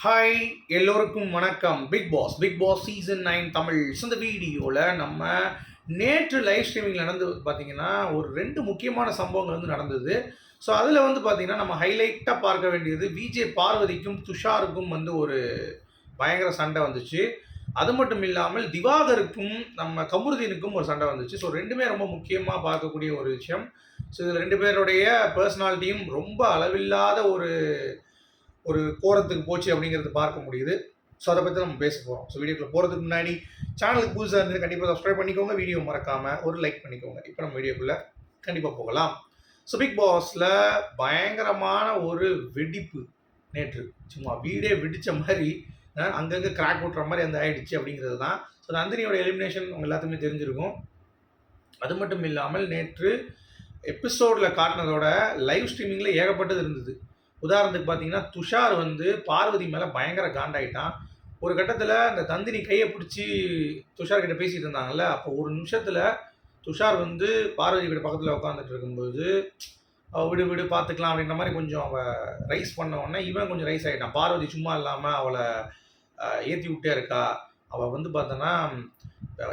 Hi, எல்லோருக்கும் வணக்கம். Bigg Boss season 9 Tamil. இந்த வீடியோவில் நம்ம நேற்று லைவ் ஸ்ட்ரீமிங் நடந்து பார்த்தீங்கன்னா ஒரு 2 முக்கியமான சம்பவங்கள் வந்து நடந்தது. ஸோ அதில் வந்து பார்த்தீங்கன்னா நம்ம ஹைலைட்டாக பார்க்க வேண்டியது விஜே பார்வதிக்கும் துஷாருக்கும் வந்து ஒரு பயங்கர சண்டை வந்துச்சு. அது மட்டும் இல்லாமல் திவாகருக்கும் நம்ம கமருதீனுக்கும் ஒரு சண்டை வந்துச்சு. ஸோ 2மே ரொம்ப முக்கியமாக பார்க்கக்கூடிய ஒரு விஷயம். ஸோ இதில் 2 பேருடைய பர்சனாலிட்டியும் ரொம்ப அளவில்லாத ஒரு ஒரு கோரத்துக்கு போச்சு அப்படிங்கிறது பார்க்க முடியுது. ஸோ அதை பற்றி நம்ம பேச போகிறோம். ஸோ வீடியோக்குள்ள போகிறதுக்கு முன்னாடி சேனலுக்கு புதுசாக இருந்து கண்டிப்பாக சப்ஸ்கிரைப் பண்ணிக்கோங்க. வீடியோ மறக்காமல் ஒரு லைக் பண்ணிக்கோங்க. இப்போ நம்ம வீடியோக்குள்ளே கண்டிப்பாக போகலாம். ஸோ பிக் பாஸில் பயங்கரமான ஒரு வெடிப்பு நேற்று. சும்மா வீடே வெடித்த மாதிரி அங்கங்கே கிராக் விட்டுற மாதிரி அந்த ஆயிடுச்சு அப்படிங்கிறது தான். ஸோ நந்தினியோட எலிமினேஷன் உங்கள் எல்லாத்துக்குமே தெரிஞ்சிருக்கும். அது மட்டும் இல்லாமல் நேற்று எபிசோடில் காட்டினதோட லைவ் ஸ்ட்ரீமிங்கில் ஏகப்பட்டது இருந்தது. உதாரணத்துக்கு பார்த்தீங்கன்னா துஷார் வந்து பார்வதி மேலே பயங்கர காண்டாயிட்டான். ஒரு கட்டத்தில் அந்த தந்தினி கையை பிடிச்சி துஷார் கிட்ட பேசிகிட்டு இருந்தாங்கல்ல, அப்போ ஒரு நிமிஷத்தில் துஷார் வந்து பார்வதி கிட்ட பக்கத்தில் உட்காந்துட்டு இருக்கும்போது விடு விடு பார்த்துக்கலாம் அப்படின்ற மாதிரி கொஞ்சம் அவள் ரைஸ் பண்ண உடனே இவன் கொஞ்சம் ரைஸ் ஆகிட்டான். பார்வதி சும்மா இல்லாமல் அவளை ஏற்றி விட்டே இருக்கா, அவள் வந்து பார்த்தோன்னா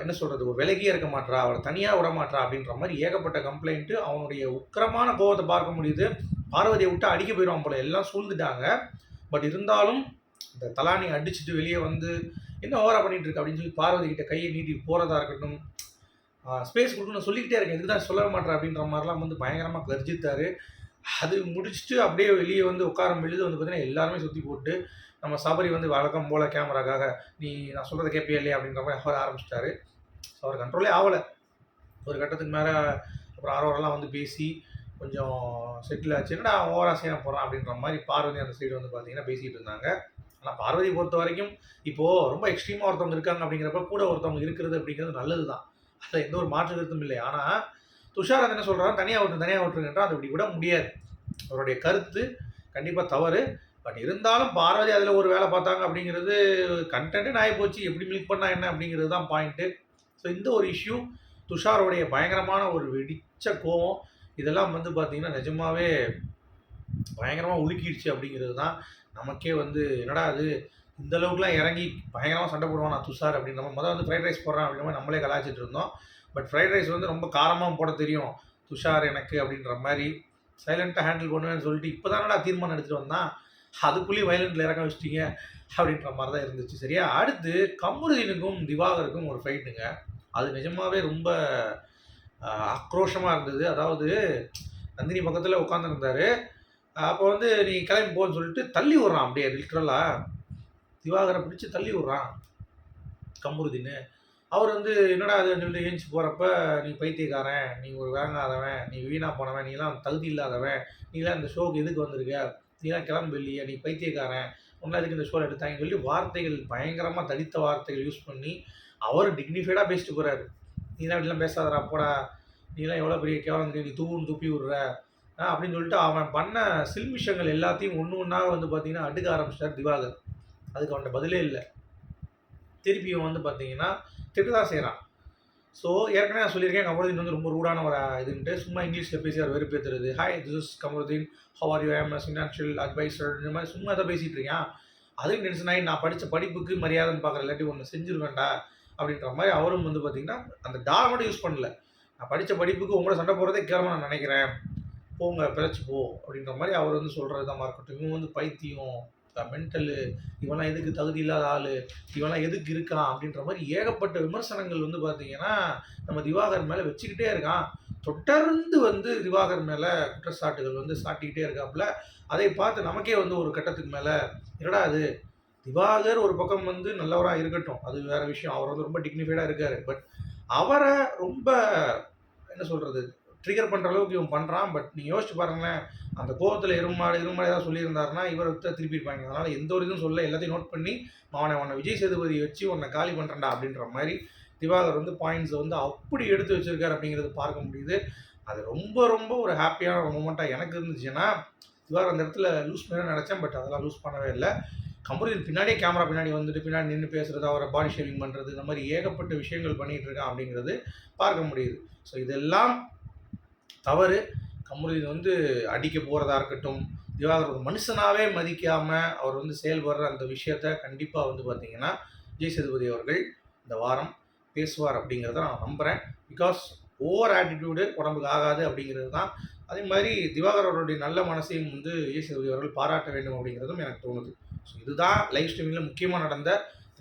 என்ன சொல்கிறது, ஒரு விலகியே இருக்க மாட்டா, அவளை தனியாக விட மாட்டா அப்படின்ற மாதிரி ஏகப்பட்ட கம்ப்ளைண்ட்டு. அவனுடைய உக்கிரமான கோபத்தை பார்க்க முடியுது. பார்வதியை விட்டு அடிக்க போயிடுவான் போல, எல்லாம் சூழ்ந்துட்டாங்க. பட் இருந்தாலும் இந்த தலானி அடிச்சுட்டு வெளியே வந்து என்ன ஓவரா பண்ணிட்டு இருக்கு அப்படின்னு சொல்லி பார்வதி கிட்ட கையை நீட்டி போகிறதா இருக்கட்டும், ஸ்பேஸ் கொடுக்கணும் சொல்லிக்கிட்டே இருக்கேன், இதுக்கு தான் சொல்ல மாட்டேன் அப்படின்ற மாதிரிலாம் வந்து பயங்கரமாக கர்ஜித்தாரு. அது முடிச்சுட்டு அப்படியே வெளியே வந்து உட்காரம் வெளியே வந்து பார்த்தீங்கன்னா எல்லாருமே சுற்றி போட்டு நம்ம சபரி வந்து வழக்கம் போல் கேமராக்காக நீ நான் சொல்கிறத கேட்பியா இல்லையா அப்படின்ற மாதிரி அவர் ஆரம்பிச்சிட்டாரு. ஸோ அவர் கண்ட்ரோலே ஆகலை. ஒரு கட்டத்துக்கு மேலே அப்புறம் ஆரோரெல்லாம் வந்து பேசி கொஞ்சம் செட்டில் ஆச்சு. என்னடா ஓவரா சீனா போகிறான் அப்படின்ற மாதிரி பார்வதி அந்த சைடு வந்து பார்த்தீங்கன்னா பேசிகிட்டு இருந்தாங்க. ஆனால் பார்வதியை பொறுத்த வரைக்கும் இப்போது ரொம்ப எக்ஸ்ட்ரீமாக ஒருத்தவங்க இருக்காங்க அப்படிங்கிறப்ப கூட ஒருத்தவங்க இருக்கிறது அப்படிங்கிறது நல்லது தான், அதில் எந்த ஒரு மாற்று கருத்தும் இல்லை. ஆனால் துஷார் அது என்ன சொல்கிறாங்க, தனியாக விட்டுருங்கன்றால் அது இப்படி விட முடியாது. அவருடைய கருத்து கண்டிப்பாக தவறு. பட் இருந்தாலும் பார்வதி அதில் ஒரு வேலை பார்த்தாங்க அப்படிங்கிறது கண்டென்ட்டு ஆகி போச்சு, எப்படி மில்க் பண்ணால் என்ன அப்படிங்கிறது தான் பாயிண்ட்டு. ஸோ இந்த ஒரு இஷ்யூ துஷாரோடைய பயங்கரமான ஒரு வெடிச்ச கோவம் இதெல்லாம் வந்து பார்த்திங்கன்னா நிஜமாகவே பயங்கரமாக உலுக்கிடுச்சு அப்படிங்கிறது தான். நமக்கே வந்து என்னடா அது இந்த அளவுக்குலாம் இறங்கி பயங்கரமாக சண்டை போடுவான் நான் துஷார் அப்படின்ற மாதிரி. வந்து ஃப்ரைட் ரைஸ் போடுறான் அப்படின்ற மாதிரி நம்மளே கலாச்சிட்டு இருந்தோம். பட் ஃப்ரைட் ரைஸ் வந்து ரொம்ப காரமாக போட தெரியும் துஷார் எனக்கு அப்படின்ற மாதிரி சைலண்ட்டாக ஹேண்டில் பண்ணுவேன்னு சொல்லிட்டு இப்போ தானடா தீர்மானம் எடுத்துகிட்டு வந்தான், அதுக்குள்ளேயும் வயலண்ட்டில் இறக்க வச்சிட்டிங்க அப்படின்ற மாதிரி தான் இருந்துச்சு. சரியா, அடுத்து கமருதீனுக்கும் திவாகருக்கும் ஒரு ஃபைட்டுங்க. அது நிஜமாகவே ரொம்ப ஆக்ரோஷமாக இருந்தது. அதாவது நந்தினி பக்கத்தில் உட்காந்துருந்தார். அப்போ வந்து நீ கிளம்பி போன்னு சொல்லிட்டு தள்ளி விட்றான், அப்படியே லிட்ரலாக திவாகரை பிடிச்சி தள்ளி விட்றான் கமருதீன். அவர் வந்து என்னடா அதுன்னு சொல்லிட்டு ஏஞ்சி போகிறப்ப நீ பைத்தியக்காரன், நீ ஒரு வேங்காதவன், நீ வீணாக போனவன், நீலாம் தகுதி இல்லாதவன், நீலாம் இந்த ஷோக்கு எதுக்கு வந்திருக்க, நீலாம் கிளம்பு இல்லையா, நீ பைத்தியக்காரன், ஒன்றா எதுக்கு இந்த ஷோவில் எடுத்தாங்கன்னு சொல்லி வார்த்தைகள் பயங்கரமாக தடித்த வார்த்தைகள் யூஸ் பண்ணி அவர் டிக்னிஃபைடாக பேசிட்டு போகிறாரு. நீலாம் இப்படிலாம் பேசாதடா போடா, நீலாம் எவ்வளோ பெரிய கேவலம் தெரியும், நீ தூவுன்னு துப்பி விட்ற அப்படின்னு சொல்லிட்டு அவன் பண்ண சில்மிஷங்கள் எல்லாத்தையும் ஒன்று ஒன்றாக வந்து பார்த்திங்கன்னா அடுக்க ஆரம்பிச்சிட்டார் திவாகர். அதுக்கு அவன்கிட்ட பதிலே இல்லை. திருப்பியும் வந்து பார்த்தீங்கன்னா திட்டு தான் செய்கிறான். ஸோ ஏற்கனவே நான் சொல்லியிருக்கேன் கமருதீன் வந்து ரொம்ப ரூடான ஒரு இதுன்ட்டு சும்மா இங்கிலீஷில் பேசி அவர் வெறுப்பேற்றுறது. Hi this is Kamaruddin, how are you, I am financial advisor, இந்த மாதிரி சும்மா எதை பேசிகிட்டு இருக்கேன். அதுவும் டென்ஷன் ஆகி நான் படித்த படிப்புக்கு மரியாதைன்னு பார்க்குற இல்லாட்டி ஒன்று செஞ்சுருவேன்டா அப்படின்ற மாதிரி அவரும் வந்து பார்த்திங்கன்னா அந்த டால் மட்டும் யூஸ் பண்ணல. நான் படித்த படிப்புக்கு உங்களோட சண்டை போகிறதே கேவலமாக நான் நினைக்கிறேன், போங்க பிழைச்சி போ அப்படின்ற மாதிரி அவர் வந்து சொல்கிறது தான் இருக்கட்டும். இவங்க வந்து பைத்தியம், மென்டலு, இவெல்லாம் எதுக்கு தகுதி இல்லாத ஆள், இவெல்லாம் எதுக்கு இருக்கான் அப்படின்ற மாதிரி ஏகப்பட்ட விமர்சனங்கள் வந்து பார்த்திங்கன்னா நம்ம திவாகர் மேலே வச்சுக்கிட்டே இருக்கான். தொடர்ந்து வந்து திவாகர் மேலே குற்றச்சாட்டுகள் வந்து சாட்டிக்கிட்டே இருக்காப்புல. அதை பார்த்து நமக்கே வந்து ஒரு கட்டத்துக்கு மேலே என்னடா அது, திவாகர் ஒரு பக்கம் வந்து நல்லவராக இருக்கட்டும், அது வேறு விஷயம், அவர் வந்து ரொம்ப டிக்னிஃபைடாக இருக்கார். பட் அவரை ரொம்ப என்ன சொல்கிறது ட்ரிகர் பண்ணுற அளவுக்கு இவன் பண்ணுறான். பட் நீங்கள் யோசிச்சு பாருங்களேன், அந்த கோவத்தில் எருமாடு ஏதாவது சொல்லியிருந்தாருன்னா இவரை திருப்பியிருப்பாங்க. அதனால் எந்த ஒரு இதுவும் சொல்ல, எல்லாத்தையும் நோட் பண்ணி உன்னை விஜய் சேதுபதி வச்சு உன்னை காலி பண்ணுறேன்டா அப்படின்ற மாதிரி திவாகர் வந்து பாயிண்ட்ஸை வந்து அப்படி எடுத்து வச்சுருக்காரு அப்படிங்கிறது பார்க்க முடியுது. அது ரொம்ப ரொம்ப ஒரு ஹாப்பியான ஒரு மூமெண்ட்டாக எனக்கு இருந்துச்சு. ஏன்னா திவாகர் அந்த இடத்துல லூஸ் பண்ண நினச்சேன், பட் அதெல்லாம் லூஸ் பண்ணவே இல்லை. கமருதீன் பின்னாடியே கேமரா பின்னாடி வந்துட்டு பின்னாடி நின்று பேசுகிறது, அவரை பாடி ஷேவிங் பண்ணுறது, இந்த மாதிரி ஏகப்பட்ட விஷயங்கள் பண்ணிகிட்டு இருக்கான் அப்படிங்கிறது பார்க்க முடியுது. ஸோ இதெல்லாம் தவறு. கமருதீன் வந்து அடிக்க போகிறதா இருக்கட்டும், திவாகர் ஒரு மனுஷனாவே மதிக்காம அவர் வந்து செயல்படுற அந்த விஷயத்த கண்டிப்பா வந்து பார்த்தீங்கன்னா, விஜய் சேதுபதி அவர்கள் இந்த வாரம் பேசுவார் அப்படிங்கிறத நான் நம்புறேன். பிகாஸ் ஓவர் ஆட்டிட்யூடு உடம்புக்கு ஆகாது அப்படிங்கிறது தான். அதே மாரி திவாகர் அவருடைய நல்ல மனசையும் வந்து விஜய் சேதுபதி அவர்கள் பாராட்ட வேண்டும் அப்படிங்கிறதும் எனக்கு தோணுது. ஸோ இதுதான் லைவ் ஸ்ட்ரீமிங்ல முக்கியமா நடந்த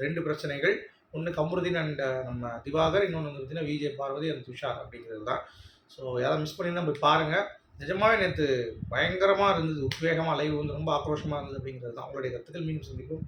2 பிரச்சனைகள். ஒண்ணு கமருதீன் அண்ட் நம்ம திவாகர், இன்னொன்னு வந்து பார்த்தீங்கன்னா விஜே பார்வதி அண்ட் துஷார் அப்படிங்கிறது தான். ஸோ யாராவது மிஸ் பண்ணியிருந்தா போய் பாருங்க. நிஜமாவே நேத்து பயங்கரமா இருந்தது. உத்வேகமா லைவ் வந்து ரொம்ப ஆக்ரோஷமா இருந்தது அப்படிங்கிறது தான். உங்களுடைய கருத்துக்கள் மீண்டும் சந்திப்போம்.